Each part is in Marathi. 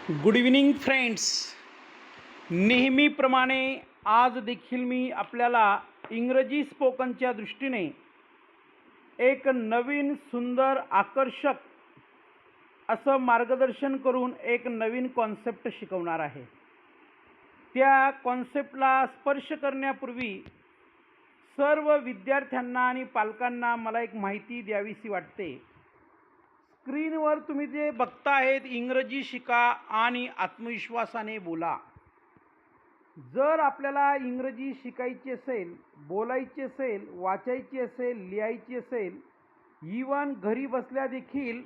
Good evening friends. नेहमीप्रमाणे आज देखील मी आपल्याला इंग्रजी स्पोकनच्या दृष्टीने एक नवीन सुंदर आकर्षक असं मार्गदर्शन करून एक नवीन कॉन्सेप्ट शिकवणार आहे. त्या कॉन्सेप्टला स्पर्श करण्यापूर्वी सर्व विद्यार्थ्यांना आणि पालकांना मला एक माहिती द्यावीशी वाटते. स्क्रीनवर तुम्ही जे बघता आहेत, इंग्रजी शिका आणि आत्मविश्वासाने बोला. जर आपल्याला इंग्रजी शिकायची असेल, बोलायची असेल, वाचायची असेल, लिहायची असेल, इवन घरी बसल्या देखील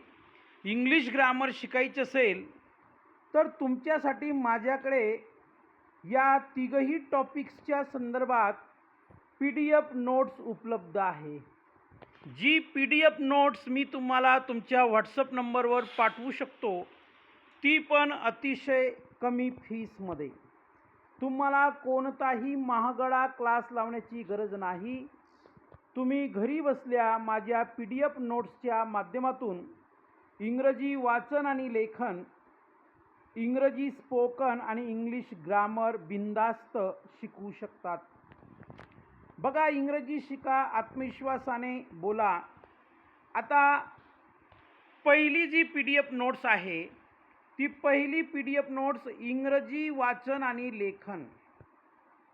इंग्लिश ग्रामर शिकायची असेल, तर तुमच्यासाठी माझ्याकडे या तिघही टॉपिक्सच्या संदर्भात PDF नोट्स उपलब्ध आहे. जी PDF नोट्स मी तुम्हाला तुमच्या व्हॉट्सअप नंबरवर पाठवू शकतो, ती पण अतिशय कमी फीसमध्ये. तुम्हाला कोणताही महागडा क्लास लावण्याची गरज नाही. तुम्ही घरी बसल्या माझ्या PDF नोट्सच्या माध्यमातून इंग्रजी वाचन आणि लेखन, इंग्रजी स्पोकन आणि इंग्लिश ग्रामर बिनधास्त शिकू शकतात. बघा, इंग्रजी शिका, आत्मविश्वासाने बोला. आता पहिली जी PDF नोट्स आहे, ती पहिली PDF नोट्स इंग्रजी वाचन आणि लेखन.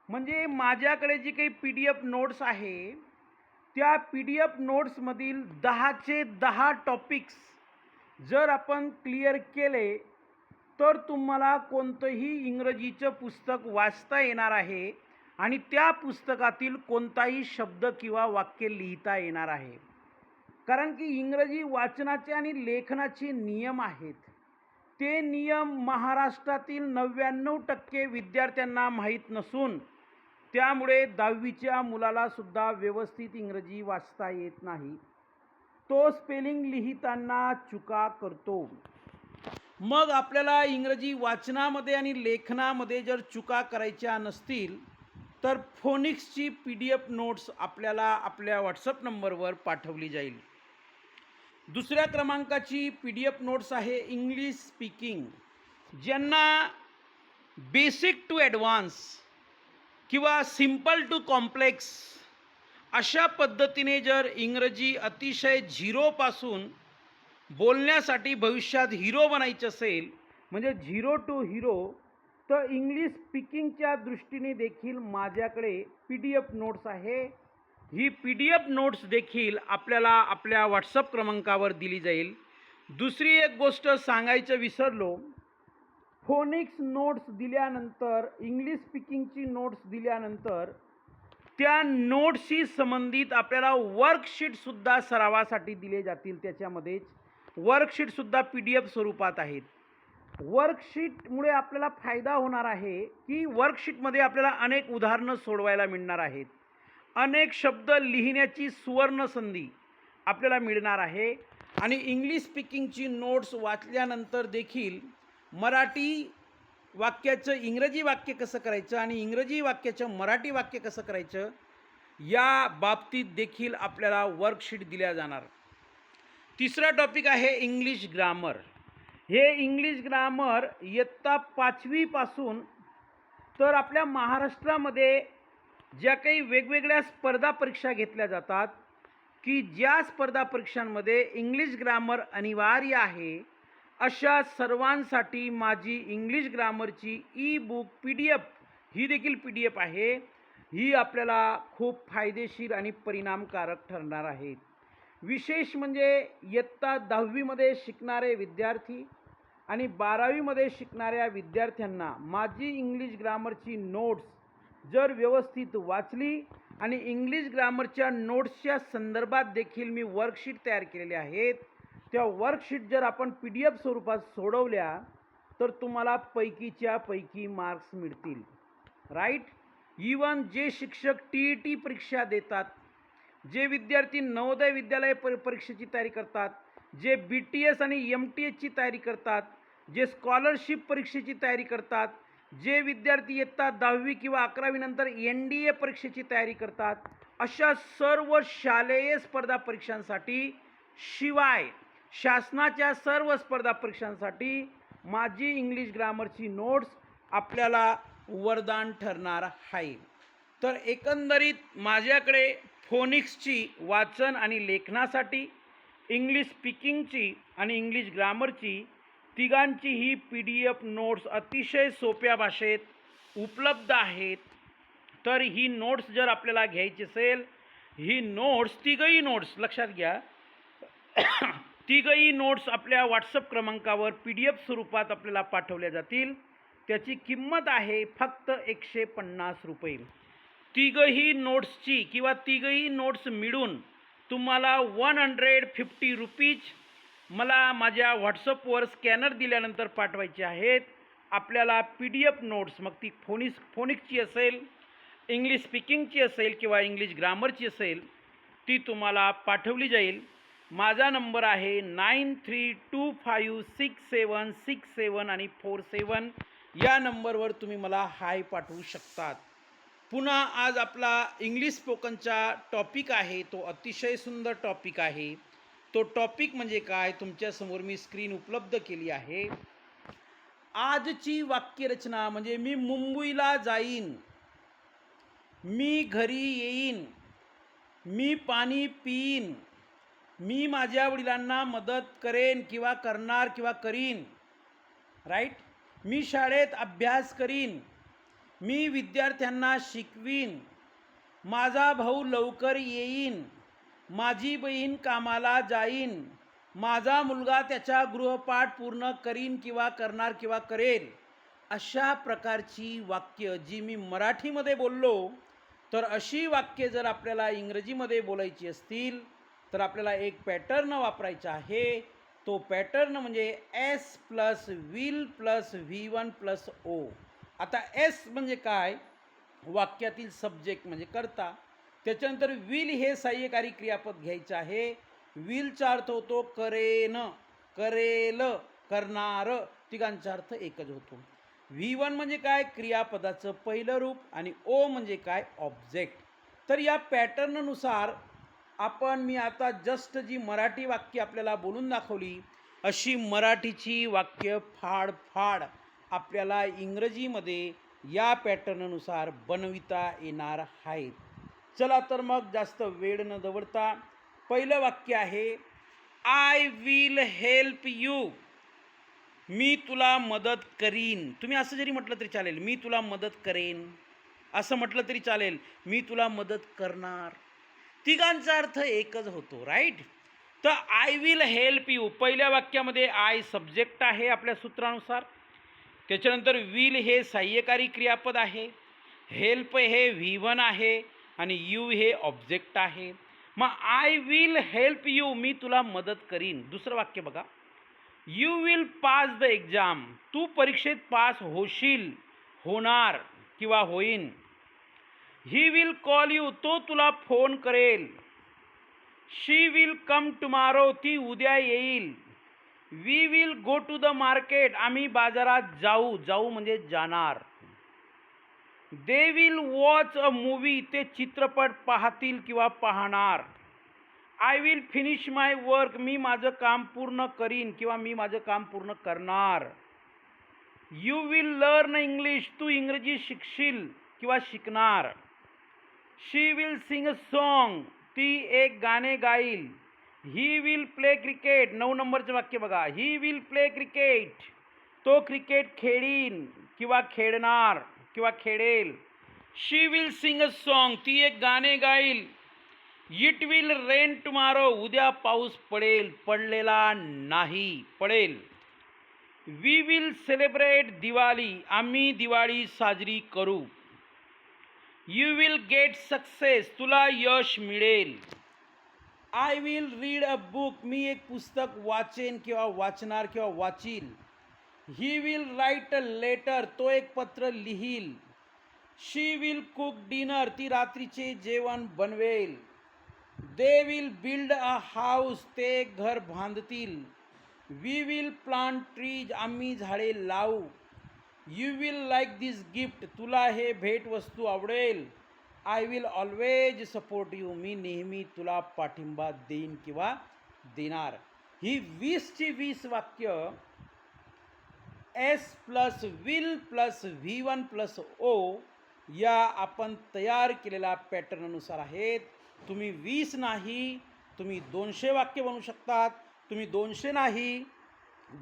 म्हणजे माझ्याकडे जी काही PDF नोट्स आहे, त्या PDF नोट्समधील 10चे 10 टॉपिक्स जर आपण क्लिअर केले, तर तुम्हाला कोणतंही इंग्रजीचं पुस्तक वाचता येणार आहे आणि त्या पुस्तकातील कोणताही शब्द किंवा वाक्य लिहिता येणार आहे. कारण की इंग्रजी वाचनाचे आणि लेखनाचे नियम आहेत. ते नियम महाराष्ट्रातील 99% विद्यार्थ्यांना माहीत नसून त्यामुळे 10वीच्या मुलालासुद्धा व्यवस्थित इंग्रजी वाचता येत नाही. तो स्पेलिंग लिहिताना चुका करतो. मग आपल्याला इंग्रजी वाचनामध्ये आणि लेखनामध्ये जर चुका करायच्या नसतील, तर फोनिक्सची PDF नोट्स आपल्याला आपल्या व्हॉट्सअप नंबरवर पाठवली जाईल. दुसऱ्या क्रमांकाची PDF नोट्स आहे इंग्लिश स्पीकिंग. ज्यांना बेसिक टू ॲडव्हान्स किंवा सिम्पल टू कॉम्प्लेक्स अशा पद्धतीने जर इंग्रजी अतिशय झिरोपासून बोलण्यासाठी भविष्यात हिरो बनायचं असेल, म्हणजे झिरो टू हिरो, तर इंग्लिश स्पीकिंगच्या दृष्टीने देखील माझ्याकडे PDF नोट्स आहे. ही PDF नोट्स देखील आपल्याला आपल्या व्हॉट्सअप क्रमांकावर दिली जाईल. दुसरी एक गोष्ट सांगायचं विसरलो. फोनिक्स नोट्स दिल्यानंतर, इंग्लिश स्पीकिंगची नोट्स दिल्यानंतर त्या नोट्सशी संबंधित आपल्याला वर्कशीटसुद्धा सरावासाठी दिले जातील. त्याच्यामध्येच वर्कशीटसुद्धा PDF स्वरूपात आहेत. वर्कशीटमुळे आपल्याला फायदा होणार आहे की वर्कशीटमध्ये आपल्याला अनेक उदाहरणं सोडवायला मिळणार आहेत. अनेक शब्द लिहिण्याची सुवर्ण संधी आपल्याला मिळणार आहे. आणि इंग्लिश स्पीकिंगची नोट्स वाचल्यानंतर देखील मराठी वाक्याचं इंग्रजी वाक्य कसं करायचं आणि इंग्रजी वाक्याचं मराठी वाक्य कसं करायचं, या बाबतीत देखील आपल्याला वर्कशीट दिल्या जाणार. तिसरा टॉपिक आहे इंग्लिश ग्रामर. हे इंग्लिश ग्रामर इयत्ता 5वी पासून, तर आपल्या महाराष्ट्रामध्ये ज्या काही वेगवेगळ्या स्पर्धा परीक्षा घेतल्या जातात, की ज्या स्पर्धा परीक्षांमध्ये इंग्लिश ग्रामर अनिवार्य आहे, अशा सर्वांसाठी माझी इंग्लिश ग्रामरची ई-बुक PDF, ही देखील PDF आहे. ही आपल्याला खूप फायदेशीर आणि परिणामकारक ठरणार आहे. विशेष म्हणजे इयत्ता 10वीमध्ये शिकणारे विद्यार्थी आणि 12वीमध्ये शिकणाऱ्या विद्यार्थ्यांना माझी इंग्लिश ग्रामरची नोट्स जर व्यवस्थित वाचली आणि इंग्लिश ग्रामरच्या नोट्सच्या संदर्भात देखील मी वर्कशीट तयार केलेले आहेत, त्या वर्कशीट जर आपण PDF स्वरूपात सोडवल्या, तर तुम्हाला पैकीच्या पैकी मार्क्स मिळतील. राईट. इवन जे शिक्षक TET परीक्षा देतात, जे विद्यार्थी नवोदय विद्यालय परीक्षेची तयारी करतात, जे BTS आणि MTSची तयारी करतात, जे स्कॉलरशिप परीक्षेची तयारी करतात, जे विद्यार्थी इयत्ता 10वी किंवा 11वी नंतर NDA परीक्षेची तयारी करतात, अशा सर्व शालेय स्पर्धा परीक्षांसाठी, शिवाय शासनाच्या सर्व स्पर्धा परीक्षांसाठी माझी इंग्लिश ग्रामरची नोट्स आपल्याला वरदान ठरणार आहे. तर एकंदरीत माझ्याकडे फोनिक्सची वाचन आणि लेखनासाठी, इंग्लिश स्पीकिंगची आणि इंग्लिश ग्रामरची तिघांचीही PDF नोट्स अतिशय सोप्या भाषेत उपलब्ध आहेत. तर ही नोट्स जर आपल्याला घ्यायची असेल, ही नोट्स तिघही नोट्स लक्षात घ्या, तिघही नोट्स आपल्या व्हॉट्सअप क्रमांकावर PDF स्वरूपात आपल्याला पाठवल्या जातील. त्याची किंमत आहे फक्त 150 रुपये. तिघही नोट्सची किंवा तिघही नोट्स मिळून तुम्हाला 150 रुपीज मला माझ्या व्हॉट्सअपवर स्कॅनर दिल्यानंतर पाठवायचे आहेत. आपल्याला PDF नोट्स, मग ती फोनिक्सची असेल, इंग्लिश स्पीकिंगची असेल किंवा इंग्लिश ग्रामरची असेल, ती तुम्हाला पाठवली जाईल. माझा नंबर आहे 93256767 आणि 47. या नंबरवर तुम्ही मला हाय पाठवू शकतात. पुन्हा आज आपला इंग्लिश स्पोकनचा टॉपिक आहे, तो अतिशय सुंदर टॉपिक आहे. तो टॉपिक म्हणजे काय, तुमच्यासमोर मी स्क्रीन उपलब्ध केली आहे. आजची वाक्यरचना म्हणजे मी मुंबईला जाईन, मी घरी येईन, मी पाणी पिईन, मी माझ्या वडिलांना मदत करेन किंवा करणार किंवा करीन, राईट. मी शाळेत अभ्यास करीन, मी विद्यार्थ्यांना शिकवीन, माझा भाऊ लवकर येईन, माझी बहीण कामाला जाईन, माझा मुलगा त्याचा गृहपाठ पूर्ण करीन किंवा करणार किंवा करेल. अशा प्रकारची वाक्य जी मी मराठीमध्ये बोललो, तर अशी वाक्य जर आपल्याला इंग्रजीमध्ये बोलायची असतील तर आपल्याला एक पॅटर्न वापरायचा आहे. तो पॅटर्न म्हणजे S plus will plus V1 plus O. आता S म्हणजे काय, वाक्यातील सब्जेक्ट म्हणजे कर्ता. त्याच्यानंतर विल हे सहाय्यकारी क्रियापद घ्यायचं आहे. विलचा अर्थ होतो करेन, करेल, करणार, तिघांचा अर्थ एकच होतो. V1 म्हणजे काय, क्रियापदाचं पहिलं रूप, आणि O म्हणजे काय, ऑब्जेक्ट. तर या पॅटर्ननुसार मी आता जस्ट जी मराठी वाक्य आपल्याला बोलून दाखवली, अशी मराठीची वाक्य फाड फाड आपल्याला इंग्रजीमध्ये या पॅटर्ननुसार बनविता येणार आहेत. चला तर मग जास्त वेळ न दवडता पहिलं वाक्य आहे, आय विल हेल्प यू. मी तुला मदत करीन. तुम्ही असं जरी म्हटलं तरी चालेल, मी तुला मदत करेन असं म्हटलं तरी चालेल, मी तुला मदत करणार, तिघांचा अर्थ एकच होतो, राईट. तर आय विल हेल्प यू, पहिल्या वाक्यामध्ये आय सब्जेक्ट आहे आपल्या सूत्रानुसार. त्याच्यानंतर विल हे सहाय्यकारी क्रियापद आहे, हेल्प हे V1 आहे आणि यू हे ऑब्जेक्ट आहे. मग आय विल हेल्प यू, मी तुला मदत करीन. दुसरं वाक्य बघा, you will pass the exam, तू परीक्षेत पास होशील, होणार किंवा होईन. ही विल कॉल यू, तो तुला फोन करेल. शी विल कम टुमारो, ती उद्या येईल. We will go to the market, आम्ही बाजारात जाऊ, जाऊ म्हणजे जाणार. They will watch a movie, ते चित्रपट पाहतील किंवा पाहणार. I will finish my work, मी माझं काम पूर्ण करीन किंवा मी माझं काम पूर्ण करणार. यू विल लर्न इंग्लिश, तू इंग्रजी शिकशील किंवा शिकणार. शी विल सिंग अ सॉन्ग, ती एक गाणे गाईल. ही विल प्ले क्रिकेट, 9 नंबरचं वाक्य बघा, ही विल प्ले क्रिकेट, तो क्रिकेट खेळीन किंवा खेळणार किंवा खेळेल. शी विल सिंग अ सॉन्ग, ती एक गाणे गाईल. इट विल रेन टुमारो, उद्या पाऊस पडेल, पडलेला नाही, पडेल. वी विल सेलिब्रेट दिवाळी, आम्ही दिवाळी साजरी करू. यू विल गेट सक्सेस, तुला यश मिळेल. I will read a book, मी एक पुस्तक वाचेन किंवा वाचणार किंवा वाचील. He will write a letter, तो एक पत्र लिहील. शी विल कुक डिनर, ती रात्रीचे जेवण बनवेल. They will build a house, ते एक घर बांधतील. वी विल प्लांट ट्रीज, आम्ही झाडे लावू. You will like this gift, तुला हे भेटवस्तू आवडेल. I will always support you, मी नेहमी तुला पाठिंबा देईन किंवा देणार. ही 20ची 20 वाक्य S plus will plus V1 plus O या आपण तयार केलेल्या पॅटर्ननुसार आहेत. तुम्ही 20 नाही, तुम्ही 200 वाक्य बनवू शकतात. तुम्ही 200 नाही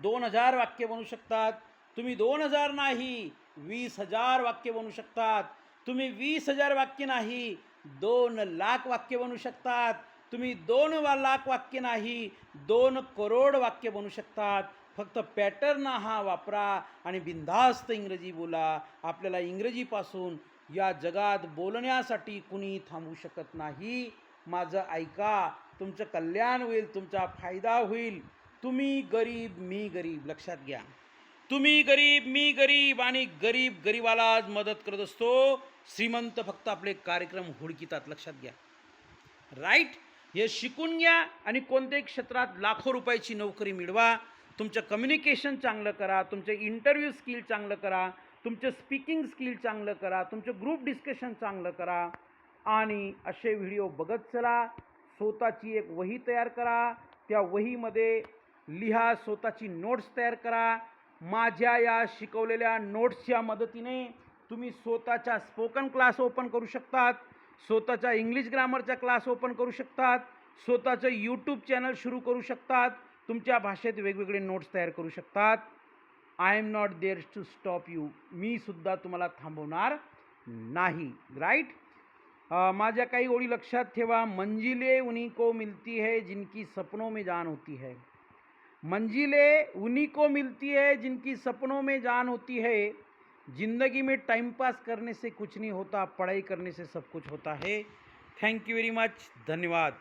2000 वाक्य बनवू शकतात. तुम्ही 2000 नाही 20,000 वाक्य बनवू शकतात. तुम्ही 20,000 वाक्य नाही 2 लाख वाक्य बनवू शकतात. तुम्ही 2 लाख वाक्य नाही 2 करोड वाक्य बनवू शकतात. फक्त पॅटर्न हा वापरा आणि बिनधास्त इंग्रजी बोला. आपल्याला इंग्रजीपासून या जगात बोलण्यासाठी कुणी थांबवू शकत नाही. माझं ऐका, तुमचं कल्याण होईल, तुमचा फायदा होईल. तुम्ही गरीब मी गरीब, लक्षात घ्या. तुम्ही गरीब मी गरीब आणि गरीब गरीबालाच मदत करत असतो. श्रीमंत फक्त आपले कार्यक्रम हुडकितात, लक्षात घ्या. राईट. हे शिकून घ्या आणि कोणत्याही क्षेत्रात लाखो रुपयाची नोकरी मिळवा. तुमचं कम्युनिकेशन चांगलं करा, तुमचे इंटरव्ह्यू स्किल चांगलं करा, तुमचं स्पीकिंग स्किल चांगलं करा, तुमचं ग्रुप डिस्कशन चांगलं करा आणि असे व्हिडिओ बघत चला. स्वतःची एक वही तयार करा, त्या वहीमध्ये लिहा, स्वतःची नोट्स तयार करा. माझ्या या शिकवलेल्या नोट्सच्या मदतीने तुम्ही स्वतःच्या स्पोकन क्लास ओपन करू शकतात, स्वतःचा इंग्लिश ग्रामरचा क्लास ओपन करू शकतात, स्वतःचं यूट्यूब चॅनल सुरू करू शकतात, तुमच्या भाषेत वेगवेगळे नोट्स तयार करू शकतात. I am not there to stop you. मी सुद्धा तुम्हाला थांबवणार नाही. राईट. माझ्या काही ओळी लक्षात ठेवा. मंजिले उन्हीं को मिलती है जिनकी सपनों में जान होती है. मंजिलें उन्हीं को मिलती है जिनकी सपनों में जान होती है. ज़िंदगी में टाइम पास करने से कुछ नहीं होता, पढ़ाई करने से सब कुछ होता है. Thank you very much. धन्यवाद.